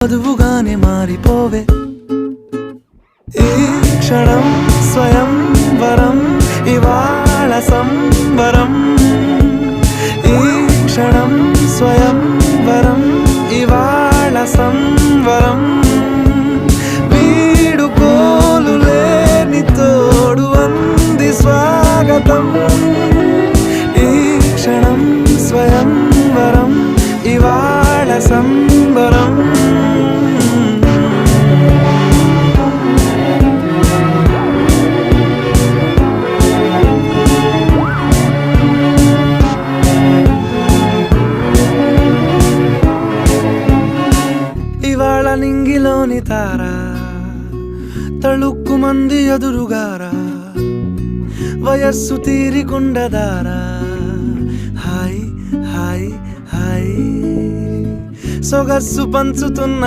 వధువుగానే మారిపోవే ఈ క్షణం స్వయం వరం ఇవాళ సంబరం ఈ క్షణం స్వయం వరం ఇవాళ సంవరం వీడుకోలు లేని తోడు అంది స్వాగతం ఈ క్షణం స్వయం వరం ఇవాళ సంబరం ఇవాళ నింగిలోని తారా తళుక్కు మంది ఎదురుగారా వయస్సు తీరికుండదారా హాయ్ హాయ్ హాయ్ సొగస్సు పంచుతున్న